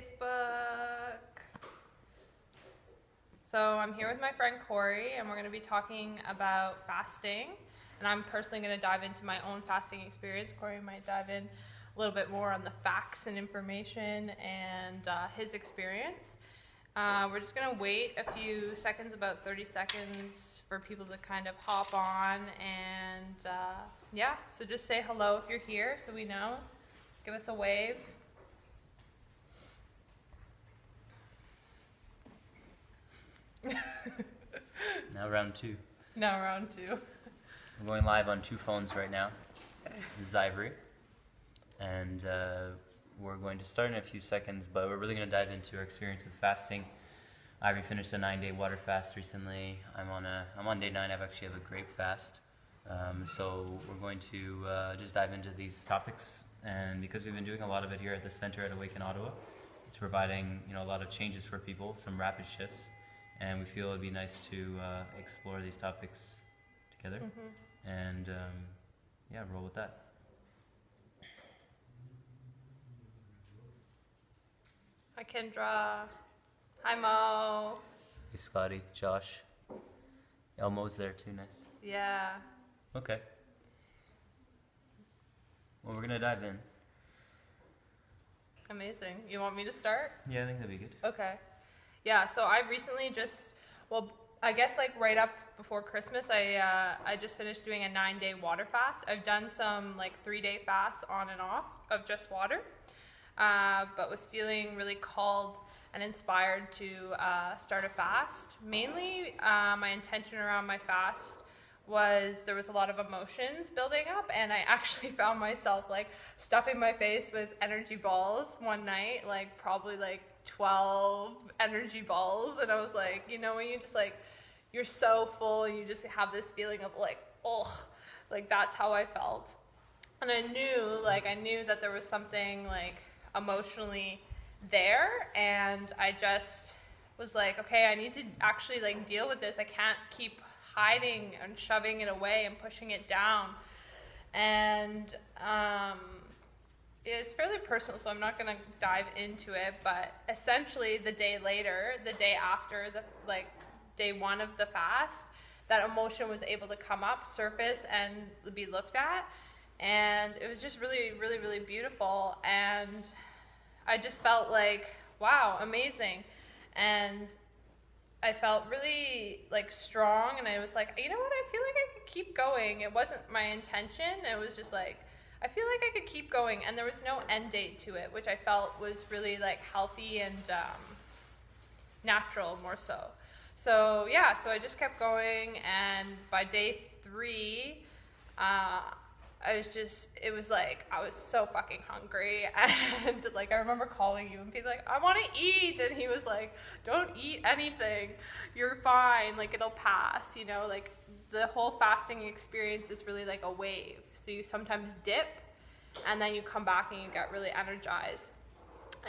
Facebook. So I'm here with my friend Corey, and we're going to be talking about fasting. And I'm personally going to dive into my own fasting experience. Corey might dive in a little bit more on the facts and information and his experience. We're just going to wait a few seconds, about 30 seconds, for people to kind of hop on. And yeah, so just say hello if you're here so we know. Give us a wave. Now round two. Now round two. We're going live on two phones right now. This is Ivory. And we're going to start in a few seconds, but we're really going to dive into our experience with fasting. Ivory finished a 9-day water fast recently. I'm on day 9. I've actually have a grape fast. So we're going to just dive into these topics. And because we've been doing a lot of it here at the center at Awaken Ottawa, it's providing a lot of changes for people, some rapid shifts. And we feel it'd be nice to explore these topics together. And yeah, roll with that. Hi, Kendra. Hi, Mo. Hey, Scotty, Josh. Elmo's there too, nice. Yeah. Okay. Well, we're going to dive in. Amazing. You want me to start? Yeah, I think that'd be good. Okay. Yeah, so I recently I guess like right up before Christmas, I just finished doing a 9-day water fast. I've done some like 3-day fasts on and off of just water, but was feeling really called and inspired to start a fast. Mainly, my intention around my fast was there was a lot of emotions building up, and I actually found myself like stuffing my face with energy balls one night, like probably like 12 energy balls. And I was like, when you just like, you're so full and you just have this feeling of like, oh, like that's how I felt. And I knew that there was something like emotionally there, and I just was like, okay, I need to actually like deal with this. I can't keep hiding and shoving it away and pushing it down. And it's fairly personal, so I'm not going to dive into it, but essentially the day after day 1 of the fast, that emotion was able to come up, surface, and be looked at. And it was just really, really, really beautiful. And I just felt like, wow, amazing. And I felt really like strong, and I was like, you know what, I feel like I could keep going. It wasn't my intention. It was just like, I feel like I could keep going, and there was no end date to it, which I felt was really like healthy and natural more so. So yeah, so I just kept going, and by day 3, I was so fucking hungry, and like I remember calling you and being like, I want to eat, and he was like, don't eat anything, you're fine, like it'll pass, like the whole fasting experience is really like a wave. So you sometimes dip, and then you come back and you get really energized.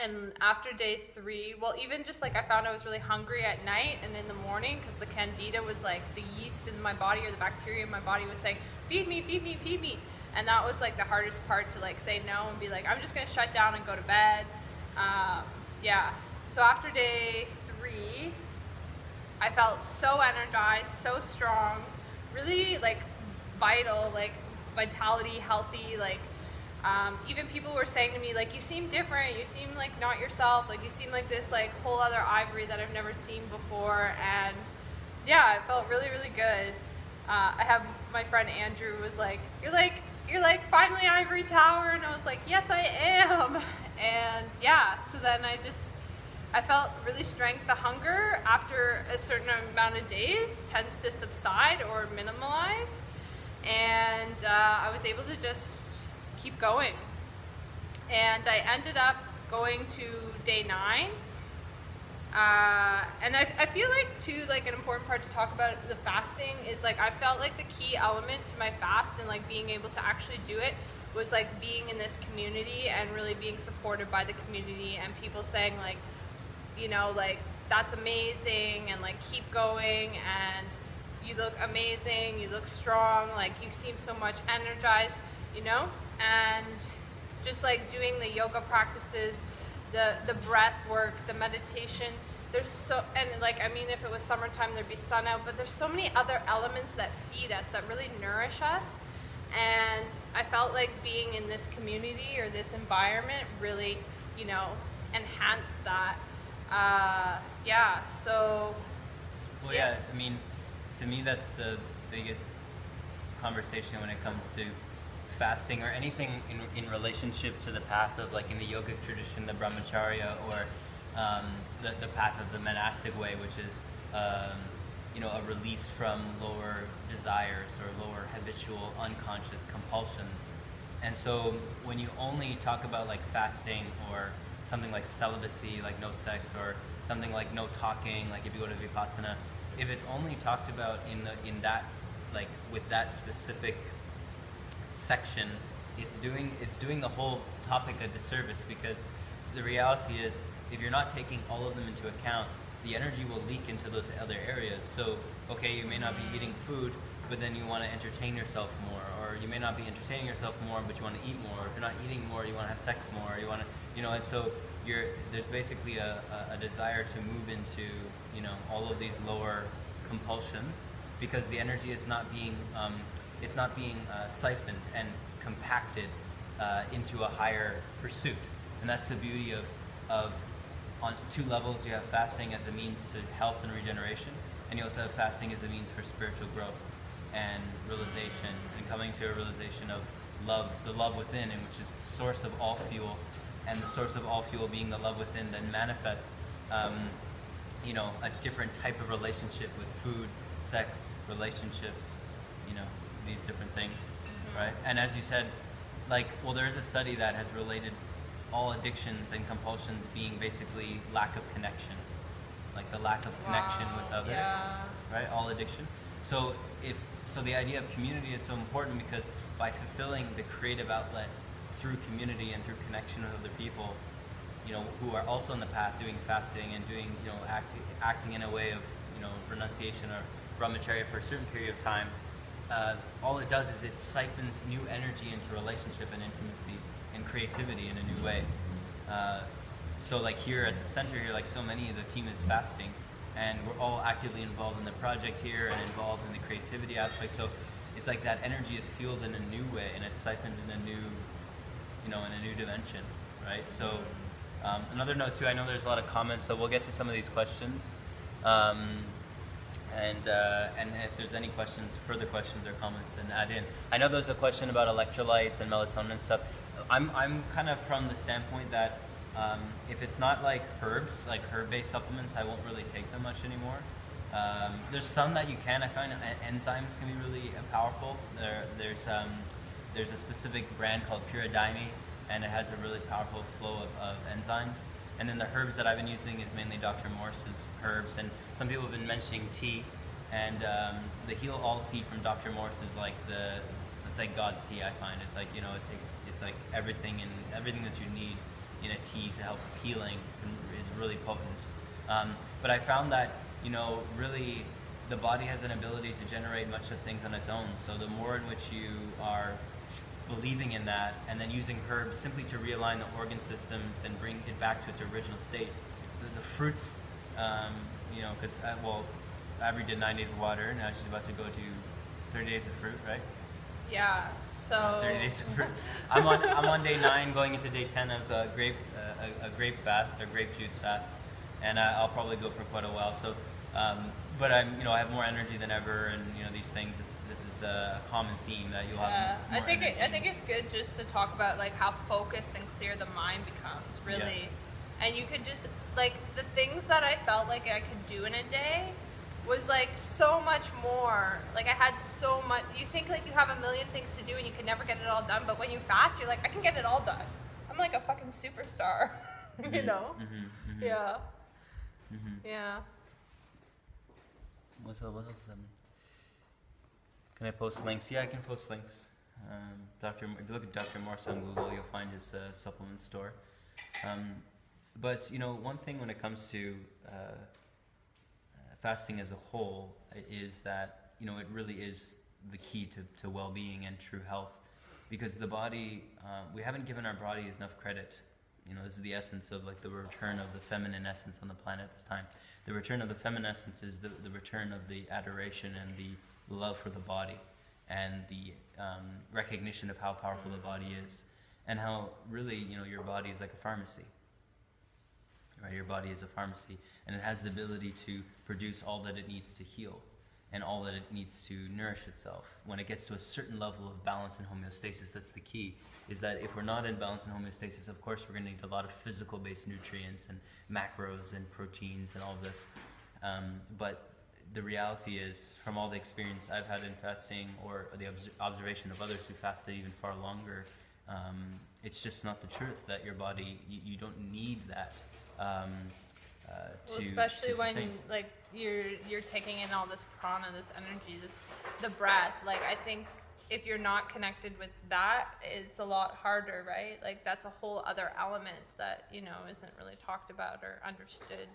And after day 3, well, even just like I found I was really hungry at night and in the morning, because the candida was like the yeast in my body, or the bacteria in my body was saying, feed me, feed me, feed me. And that was like the hardest part, to like say no and be like, I'm just gonna shut down and go to bed. Yeah, so after day 3, I felt so energized, so strong, really like vital, like vitality, healthy, like even people were saying to me like, you seem different, you seem like not yourself, like you seem like this like whole other Ivory that I've never seen before. And yeah, it felt really, really good. I have my friend Andrew was like, you're like finally Ivory Tower, and I was like, yes I am. And yeah, so then I felt really strength. The hunger after a certain amount of days tends to subside or minimalize, and I was able to just keep going. And I ended up going to day 9. And I feel like too, like an important part to talk about the fasting is like, I felt like the key element to my fast and like being able to actually do it was like being in this community and really being supported by the community, and people saying like, like that's amazing, and like keep going, and you look amazing, you look strong, like you seem so much energized, and just like doing the yoga practices, the breath work, the meditation. There's so, and like, I mean, if it was summertime, there'd be sun out, but there's so many other elements that feed us, that really nourish us. And I felt like being in this community or this environment really, you know, enhanced that. Yeah, so. Well, yeah, I mean, to me, that's the biggest conversation when it comes to fasting or anything in relationship to the path of, like, in the yogic tradition, the brahmacharya, or the path of the monastic way, which is you know, a release from lower desires or lower habitual unconscious compulsions. And so when you only talk about like fasting or something like celibacy, like no sex, or something like no talking, like if you go to Vipassana, if it's only talked about in that, like with that specific section, it's doing the whole topic a disservice, because the reality is, if you're not taking all of them into account, the energy will leak into those other areas. So, okay, you may not be eating food, but then you want to entertain yourself more, or you may not be entertaining yourself more, but you want to eat more. If you're not eating more, you want to have sex more. You want to, you know, and so there's basically a desire to move into, you know, all of these lower compulsions, because the energy is not being, siphoned and compacted into a higher pursuit. And that's the beauty of on two levels. You have fasting as a means to health and regeneration, and you also have fasting as a means for spiritual growth and realization, and coming to a realization of love, the love within, and which is the source of all fuel, and the source of all fuel being the love within, then manifests you know, a different type of relationship with food, sex, relationships, you know, these different things, right? And as you said, like, well, there's a study that has related all addictions and compulsions being basically lack of connection, like the lack of connection with others, right? All addiction. So the idea of community is so important, because by fulfilling the creative outlet through community and through connection with other people, you know, who are also on the path doing fasting and doing, you know, acting in a way of, you know, renunciation or brahmacharya for a certain period of time, all it does is it siphons new energy into relationship and intimacy and creativity in a new way. So like here at the center here, like so many of the team is fasting, and we're all actively involved in the project here and involved in the creativity aspect. So it's like that energy is fueled in a new way, and it's siphoned in a new, you know, in a new dimension, right? So another note too, I know there's a lot of comments, so we'll get to some of these questions. And if there's any questions, further questions or comments, then add in. I know there's a question about electrolytes and melatonin and stuff. I'm kind of from the standpoint that if it's not like herbs, like herb-based supplements, I won't really take them much anymore. There's some that you can. I find enzymes can be really powerful. There's a specific brand called Puridaime, and it has a really powerful flow of enzymes. And then the herbs that I've been using is mainly Dr. Morse's herbs, and some people have been mentioning tea, and the Heal All tea from Dr. Morse is like it's like God's tea. I find it's like, you know, it's like everything that you need in a tea to help with healing is really potent. But I found that, you know, really the body has an ability to generate much of things on its own. So the more in which you are believing in that, and then using herbs simply to realign the organ systems and bring it back to its original state. The fruits, you know, because, well, Avery did 9 days of water, now she's about to go to 30 days of fruit, right? Yeah, so... 30 days of fruit. I'm on day 9, going into day 10 of a grape fast, or grape juice fast, and I'll probably go for quite a while. So, but I have more energy than ever, and you know, these things. This is a common theme that you'll have. I think it's good just to talk about like how focused and clear the mind becomes, really. Yeah. And you could just like the things that I felt like I could do in a day was like so much more. Like I had so much. You think like you have a million things to do and you can never get it all done, but when you fast, you're like, I can get it all done. I'm like a fucking superstar, you know? Mm-hmm. Yeah. Mm-hmm. Yeah. What else? Can I post links? Yeah, I can post links. If you look at Dr. Morse on Google, you'll find his supplement store. But you know, one thing when it comes to fasting as a whole is that, you know, it really is the key to well-being and true health, because the body, we haven't given our bodies enough credit this is the essence of like the return of the feminine essence on the planet at this time. The return of the feminine essence is the return of the adoration and the love for the body, and the recognition of how powerful the body is, and how really, your body is like a pharmacy. Right? Your body is a pharmacy, and it has the ability to produce all that it needs to heal, and all that it needs to nourish itself. When it gets to a certain level of balance and homeostasis, that's the key, is that if we're not in balance and homeostasis, of course we're going to need a lot of physical-based nutrients and macros and proteins and all of this. But the reality is, from all the experience I've had in fasting, or the observation of others who fasted even far longer, it's just not the truth that your body, you don't need that. Especially to when like you're taking in all this prana, this energy, the breath. Like, I think if you're not connected with that, it's a lot harder, right? Like, that's a whole other element that isn't really talked about or understood,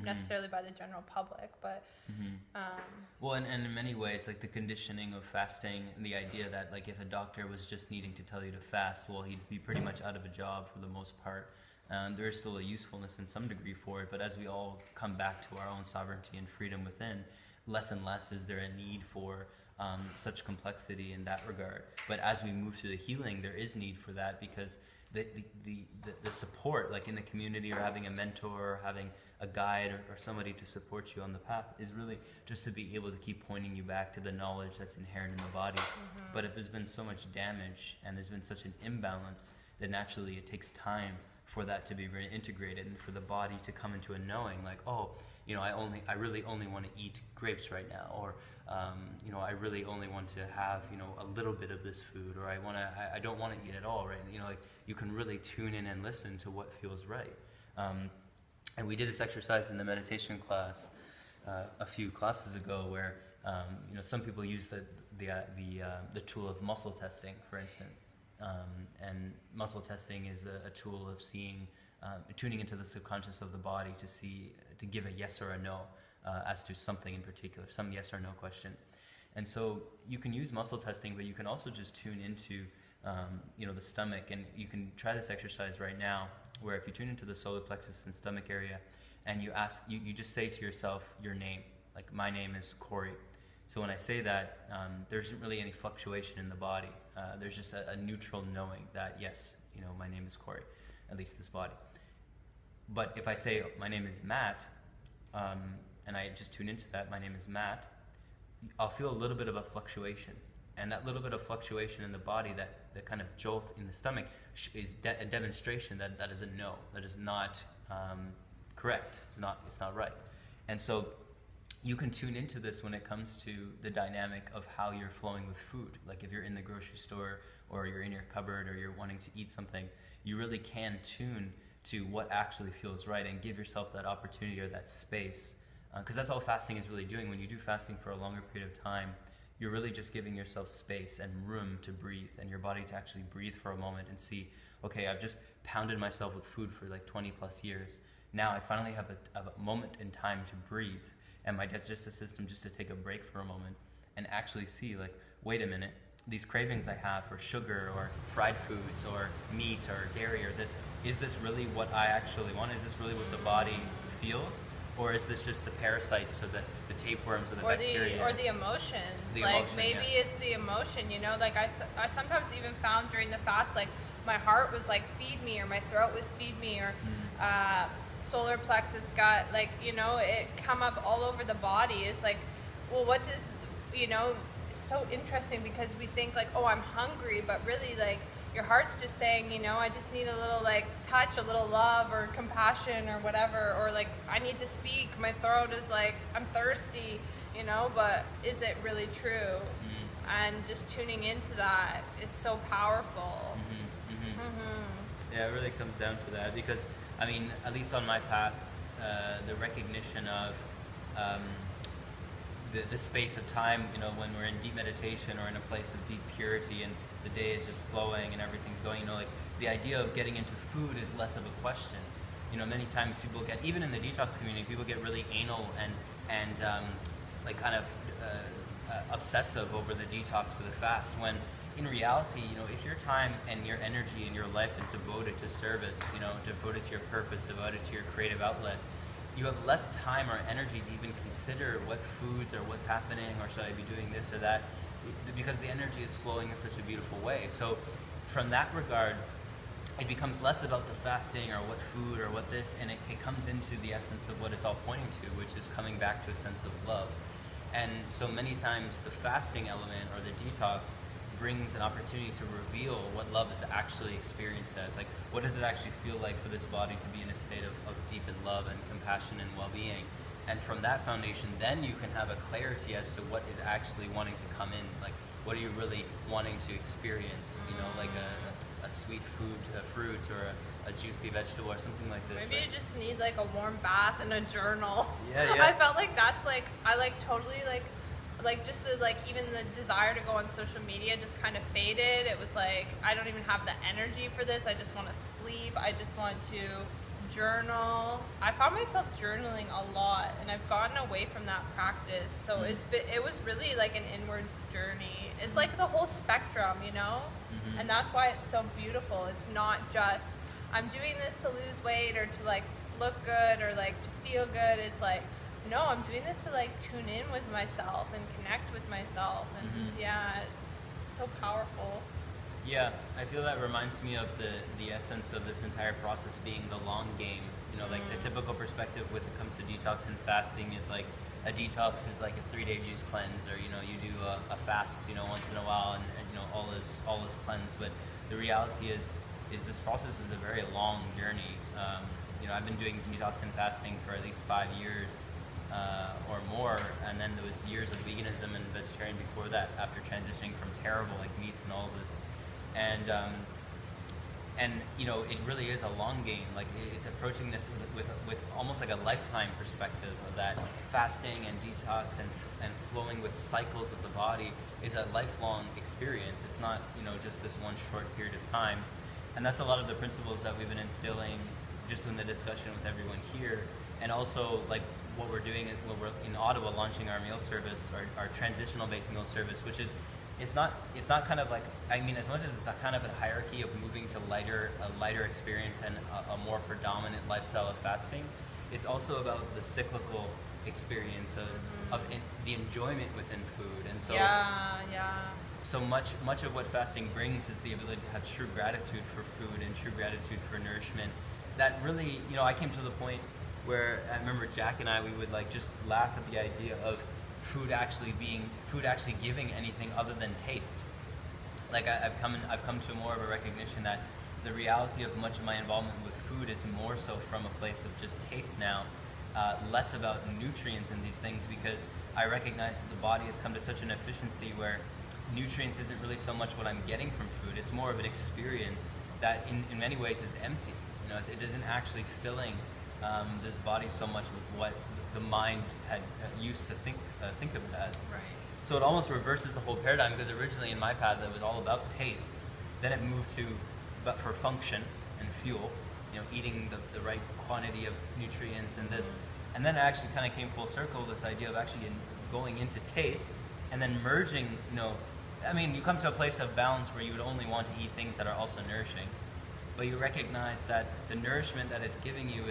necessarily by the general public. But well, and in many ways, like the conditioning of fasting, and the idea that like if a doctor was just needing to tell you to fast, well, he'd be pretty much out of a job for the most part. There is still a usefulness in some degree for it, but as we all come back to our own sovereignty and freedom within, less and less is there a need for such complexity in that regard. But as we move through the healing, there is need for that, because the support, like in the community, or having a mentor, or having a guide, or somebody to support you on the path, is really just to be able to keep pointing you back to the knowledge that's inherent in the body. But if there's been so much damage and there's been such an imbalance, then naturally it takes time for that to be reintegrated, and for the body to come into a knowing, like, oh, I really only want to eat grapes right now, or I really only want to have a little bit of this food, or I don't want to eat at all, right? Like, you can really tune in and listen to what feels right. And we did this exercise in the meditation class a few classes ago, where some people use the tool of muscle testing, for instance. And muscle testing is a tool of seeing, tuning into the subconscious of the body to give a yes or a no as to something in particular, some yes or no question. And so you can use muscle testing, but you can also just tune into the stomach, and you can try this exercise right now, where if you tune into the solar plexus and stomach area, and you just say to yourself your name, like, my name is Corey. So when I say that, there isn't really any fluctuation in the body. There's just a neutral knowing that, yes, my name is Corey, at least this body. But if I say my name is Matt, and I just tune into that, my name is Matt, I'll feel a little bit of a fluctuation. And that little bit of fluctuation in the body, that kind of jolt in the stomach, is a demonstration that is a no, that is not correct. It's not right. And so you can tune into this when it comes to the dynamic of how you're flowing with food. Like, if you're in the grocery store, or you're in your cupboard, or you're wanting to eat something, you really can tune to what actually feels right, and give yourself that opportunity or that space. Because that's all fasting is really doing. When you do fasting for a longer period of time, you're really just giving yourself space and room to breathe, and your body to actually breathe for a moment and see, okay, I've just pounded myself with food for like 20 plus years. Now I finally have a moment in time to breathe, and my digestive system just to take a break for a moment and actually see, like, wait a minute, these cravings I have for sugar or fried foods or meat or dairy or this, is this really what I actually want? Is this really what the body feels? Or is this just the parasites, or the tapeworms, or the bacteria? Or the emotions. Maybe yes. It's the emotion, Like, I sometimes even found during the fast, like, my heart was like, feed me, or my throat was feed me, or solar plexus gut, like, it come up all over the body. It's like, well, what does, it's so interesting, because we think like, oh, I'm hungry, but really, like, your heart's just saying, I just need a little, like, touch, a little love or compassion or whatever, or like, I need to speak, my throat is like, I'm thirsty, but is it really true? And just tuning into that is so powerful. Yeah, it really comes down to that, because I mean, at least on my path, the recognition of the space of time, when we're in deep meditation or in a place of deep purity, and the day is just flowing and everything's going, like, the idea of getting into food is less of a question. Many times people get, even in the detox community, people get really anal and like kind of obsessive over the detox or the fast, when in reality, you know, if your time and your energy and your life is devoted to service, you know, devoted to your purpose, devoted to your creative outlet, you have less time or energy to even consider what foods or what's happening or should I be doing this or that, because the energy is flowing in such a beautiful way. So from that regard, it becomes less about the fasting or what food or what this, and it comes into the essence of what it's all pointing to, which is coming back to a sense of love. And so many times the fasting element or the detox brings an opportunity to reveal what love is actually experienced as. Like, what does it actually feel like for this body to be in a state of deepened love and compassion and well-being? And from that foundation, then you can have a clarity as to what is actually wanting to come in. Like, what are you really wanting to experience? You know, like a sweet fruit or a juicy vegetable or something like this. Maybe right? you just need like a warm bath and a journal. Yeah. I felt like that's like, I like totally like just the like even the desire to go on social media just kind of faded. It was like, I don't even have the energy for this. I just want to sleep. I just want to journal. I found myself journaling a lot, and I've gotten away from that practice. So it was really like an inwards journey. It's like the whole spectrum, you know? And that's why it's so beautiful. It's not just I'm doing this to lose weight or to like look good or like to feel good. It's like, no, I'm doing this to like tune in with myself and connect with myself. And yeah, it's so powerful. Yeah, I feel that reminds me of the essence of this entire process being the long game. You know, like the typical perspective when it comes to detox and fasting is like a detox is like a 3-day juice cleanse, or you know, you do a fast, you know, once in a while, and you know, all is cleansed. But the reality is this process is a very long journey. You know, I've been doing detox and fasting for at least 5 years or more, and then there was years of veganism and vegetarian before that, after transitioning from terrible like meats and all of this. And you know, it really is a long game. Like it's approaching this with almost like a lifetime perspective of that fasting and detox and flowing with cycles of the body is a lifelong experience. It's not, you know, just this one short period of time. And that's a lot of the principles that we've been instilling just in the discussion with everyone here. And also like what we're doing when we're in Ottawa launching our meal service, our transitional based meal service, which is it's not kind of like, I mean, as much as it's a kind of a hierarchy of moving to a lighter experience and a more predominant lifestyle of fasting, it's also about the cyclical experience of the enjoyment within food. And so so much of what fasting brings is the ability to have true gratitude for food and true gratitude for nourishment. That really, you know, I came to the point where I remember Jack and I, we would like just laugh at the idea of food actually giving anything other than taste. Like I've come to more of a recognition that the reality of much of my involvement with food is more so from a place of just taste now, less about nutrients and these things, because I recognize that the body has come to such an efficiency where nutrients isn't really so much what I'm getting from food. It's more of an experience that in many ways is empty. You know, it isn't actually filling this body so much with what the mind had used to think of it as. Right. So it almost reverses the whole paradigm, because originally in my path it was all about taste. Then it moved to, but for function and fuel, you know, eating the right quantity of nutrients and this. And then it actually kind of came full circle, this idea of actually going into taste and then merging, you know, I mean, you come to a place of balance where you would only want to eat things that are also nourishing, but you recognize that the nourishment that it's giving you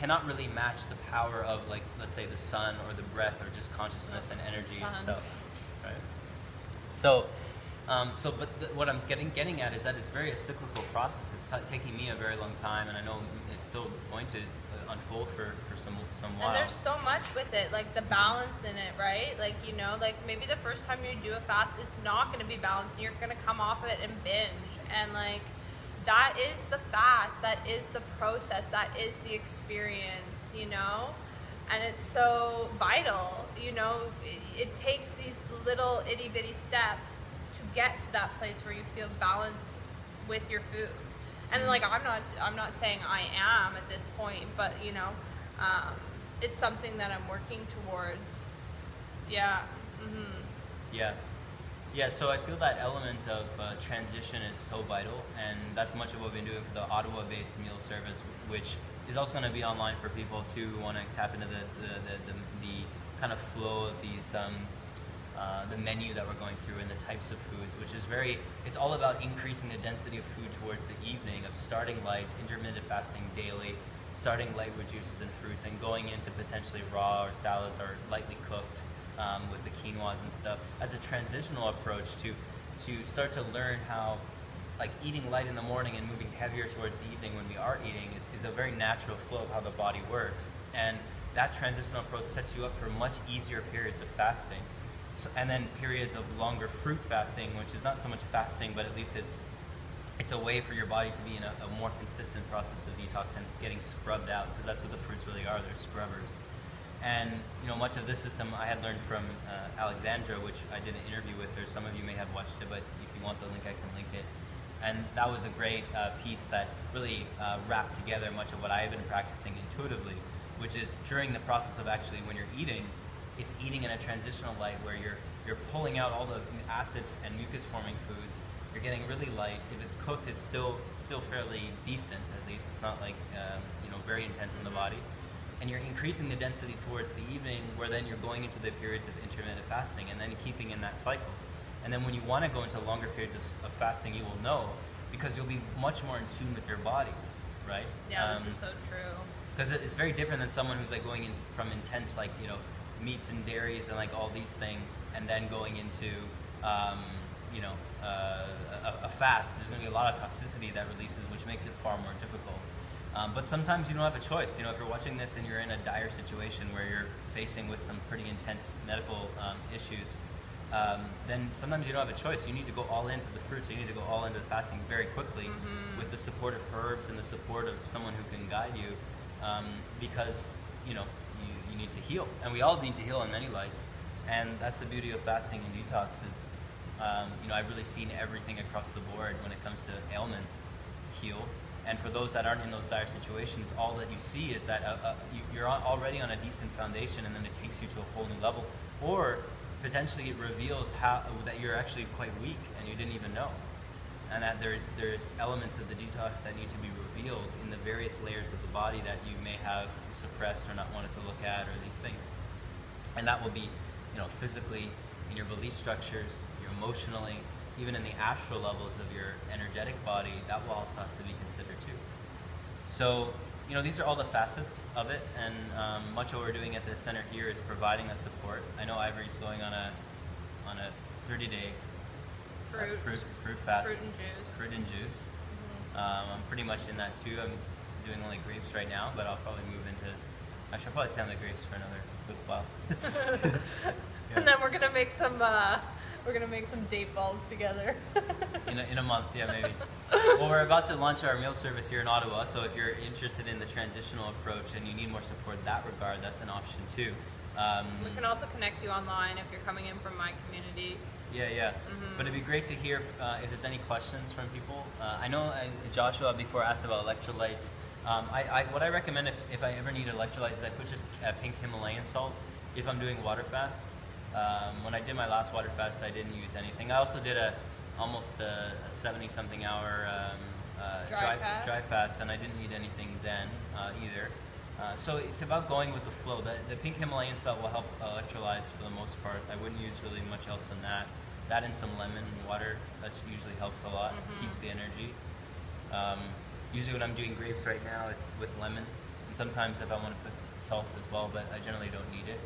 cannot really match the power of, like, let's say the sun or the breath or just consciousness and energy itself, right? So, what I'm getting at is that it's very a cyclical process. It's taking me a very long time, and I know it's still going to unfold for some while. And there's so much with it, like the balance in it, right? Like, you know, like maybe the first time you do a fast, it's not going to be balanced, and you're going to come off of it and binge, and like that is the fast, that is the process, that is the experience, you know? And it's so vital, you know? It takes these little itty bitty steps to get to that place where you feel balanced with your food. And like, I'm not saying I am at this point, but you know, it's something that I'm working towards. Yeah. Yeah, so I feel that element of transition is so vital, and that's much of what we've been doing for the Ottawa-based meal service, which is also going to be online for people who want to tap into the kind of flow of these the menu that we're going through and the types of foods, which is it's all about increasing the density of food towards the evening, of starting light, intermittent fasting daily, starting light with juices and fruits, and going into potentially raw or salads or lightly cooked with the quinoas and stuff as a transitional approach to start to learn how, like, eating light in the morning and moving heavier towards the evening when we are eating is a very natural flow of how the body works. And that transitional approach sets you up for much easier periods of fasting. So, and then periods of longer fruit fasting, which is not so much fasting, but at least it's a way for your body to be in a more consistent process of detox and getting scrubbed out, because that's what the fruits really are. They're scrubbers. And much of this system I had learned from Alexandra, which I did an interview with her. Some of you may have watched it, but if you want the link, I can link it. And that was a great piece that really wrapped together much of what I have been practicing intuitively, which is during the process of actually when you're eating, it's eating in a transitional light where you're pulling out all the acid and mucus forming foods. You're getting really light. If it's cooked, it's still fairly decent. At least it's not like very intense in the body. And you're increasing the density towards the evening, where then you're going into the periods of intermittent fasting and then keeping in that cycle. And then when you want to go into longer periods of fasting, you will know, because you'll be much more in tune with your body, right? Yeah, this is so true. Because it's very different than someone who's like going from intense, like, meats and dairies and like all these things, and then going into a fast. There's going to be a lot of toxicity that releases, which makes it far more difficult. But sometimes you don't have a choice. If you're watching this and you're in a dire situation where you're facing with some pretty intense medical issues, then sometimes you don't have a choice. You need to go all into the fruits. You need to go all into the fasting very quickly with the support of herbs and the support of someone who can guide you, because you need to heal, and we all need to heal in many lights. And that's the beauty of fasting and detox is, I've really seen everything across the board when it comes to ailments heal. And for those that aren't in those dire situations, all that you see is that you're already on a decent foundation, and then it takes you to a whole new level. Or potentially it reveals that you're actually quite weak and you didn't even know. And that there's elements of the detox that need to be revealed in the various layers of the body that you may have suppressed or not wanted to look at, or these things. And that will be, physically, in your belief structures, emotionally, even in the astral levels of your energetic body. That will also have to be considered too. So, these are all the facets of it, and much of what we're doing at the center here is providing that support. I know Ivory's going on a 30-day fruit fast. Fruit and juice. I'm pretty much in that too. I'm doing only grapes right now, but I'll probably move into. I should probably stay on the grapes for another good while. Yeah. And then we're gonna make some date balls together. in a month, yeah, maybe. Well, we're about to launch our meal service here in Ottawa, so if you're interested in the transitional approach and you need more support in that regard, that's an option too. We can also connect you online if you're coming in from my community. Yeah. But it'd be great to hear if there's any questions from people. I know Joshua before asked about electrolytes. What I recommend if I ever need electrolytes is I put just pink Himalayan salt if I'm doing water fast. When I did my last water fast, I didn't use anything. I also did almost a 70-something hour dry fast, and I didn't need anything then either. So it's about going with the flow. The pink Himalayan salt will help electrolyze for the most part. I wouldn't use really much else than that. That and some lemon water, that usually helps a lot, keeps the energy. Usually when I'm doing grapes right now, it's with lemon. And sometimes if I want to put salt as well, but I generally don't need it.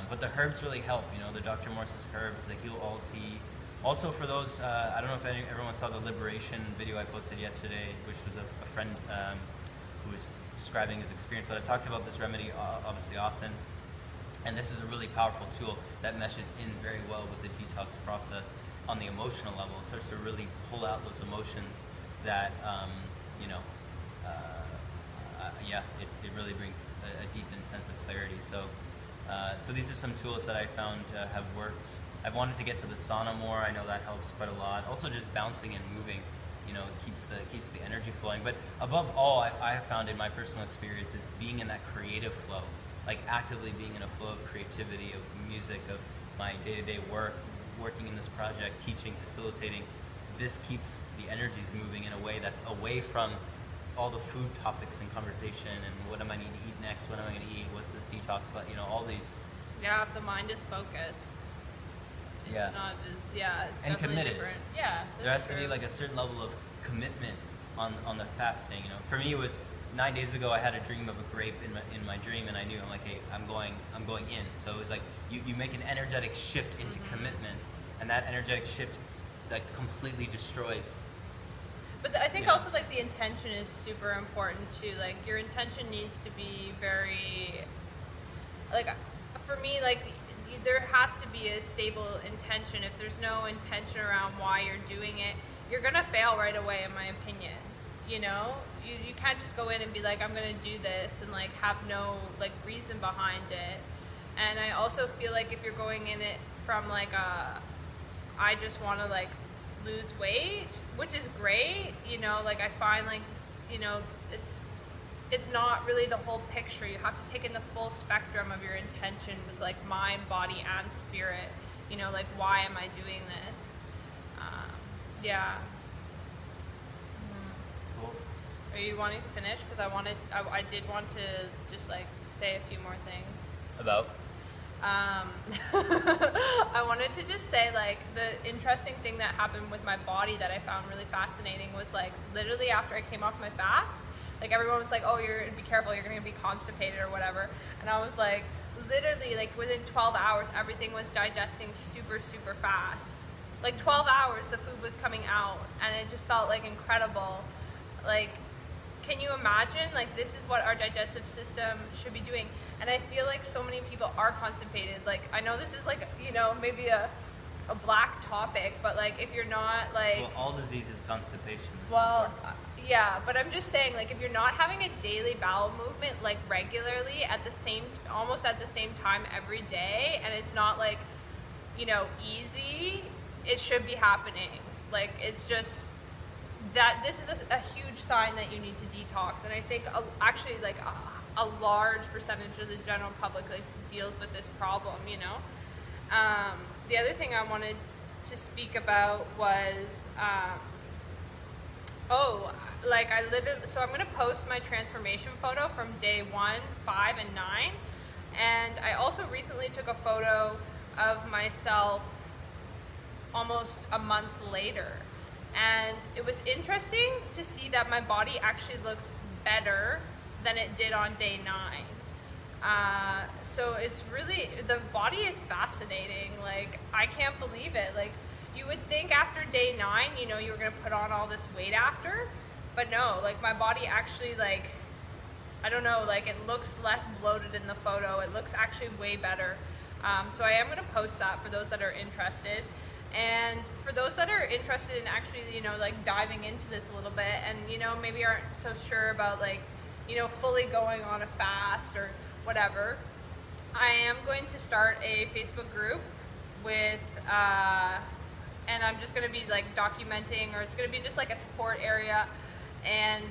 But the herbs really help, the Dr. Morse's herbs, the Heal All Tea. Also for those, I don't know if everyone saw the Liberation video I posted yesterday, which was a friend who was describing his experience, but I've talked about this remedy obviously often. And this is a really powerful tool that meshes in very well with the detox process on the emotional level. It starts to really pull out those emotions that, it really brings a deepened sense of clarity. So these are some tools that I found have worked. I've wanted to get to the sauna more. I know that helps quite a lot. Also just bouncing and moving, it keeps the energy flowing. But above all, I have found in my personal experience is being in that creative flow, like actively being in a flow of creativity, of music, of my day-to-day work, working in this project, teaching, facilitating. This keeps the energies moving in a way that's away from all the food topics and conversation and what am I need to eat next, what am I going to eat, what's this detox, all these. Yeah, if the mind is focused. It's Yeah. not as, yeah, it's And definitely committed. different. Yeah, There has to be like a certain level of commitment on the fasting. You know, for me it was 9 days ago. I had a dream of a grape in my dream, and I knew I'm like, hey, I'm going in. So it was like you make an energetic shift into commitment, and that energetic shift like completely destroys. But I think Yeah. also like the intention is super important too. Like your intention needs to be very, like for me, like there has to be a stable intention. If there's no intention around why you're doing it, you're gonna fail right away, in my opinion. You know, you can't just go in and be like, I'm gonna do this and like have no like reason behind it. And I also feel like if you're going in it from like I just want to like lose weight, which is great, you know, like I find like, you know, it's not really the whole picture. You have to take in the full spectrum of your intention with like mind, body, and spirit. You know, like why am I doing this? Yeah. Cool. Are you wanting to finish? Because I did want to just like say a few more things. About. I wanted to just say like the interesting thing that happened with my body that I found really fascinating was like literally after I came off my fast, like everyone was like, oh, you're gonna be careful, you're gonna be constipated or whatever, and I was like, literally like within 12 hours everything was digesting super fast. Like 12 hours the food was coming out and it just felt like incredible. Like, can you imagine? Like, this is what our digestive system should be doing. And I feel like so many people are constipated. Like, I know this is like, you know, maybe a black topic, but like if you're not like... Well, all disease is constipation. Well, yeah, but I'm just saying, like, if you're not having a daily bowel movement, like, regularly almost at the same time every day, and it's not, like, you know, easy, it should be happening. Like, it's just that this is a huge sign that you need to detox, and I think actually, like, a large percentage of the general public, like, deals with this problem, you know? The other thing I wanted to speak about was, so I'm gonna post my transformation photo from day 1, 5, and 9. And I also recently took a photo of myself almost a month later. And it was interesting to see that my body actually looked better than it did on day 9. So it's really, the body is fascinating. Like, I can't believe it. Like, you would think after day 9, you know, you were gonna put on all this weight after, but no, like my body actually, like, I don't know, like it looks less bloated in the photo. It looks actually way better. So I am gonna post that for those that are interested. And for those that are interested in actually, you know, like diving into this a little bit and, you know, maybe aren't so sure about like, you know, fully going on a fast or whatever, I am going to start a Facebook group with, and I'm just going to be like documenting, or it's going to be just like a support area, and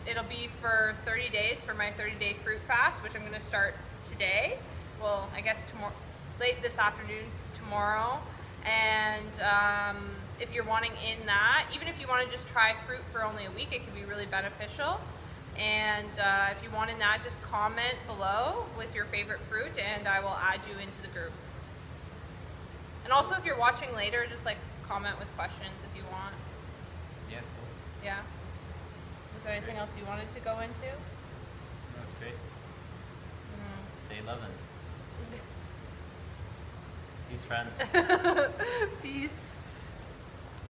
it'll be for 30 days for my 30-day fruit fast, which I'm going to start today. Well, I guess tomorrow, late this afternoon, tomorrow. And if you're wanting in that, even if you want to just try fruit for only a week, it can be really beneficial. And if you want in that, just comment below with your favorite fruit and I will add you into the group. And also if you're watching later, just like comment with questions if you want. Yeah, cool. Yeah. Was there anything else you wanted to go into? No, it's great. Stay loving. Peace, friends. Peace.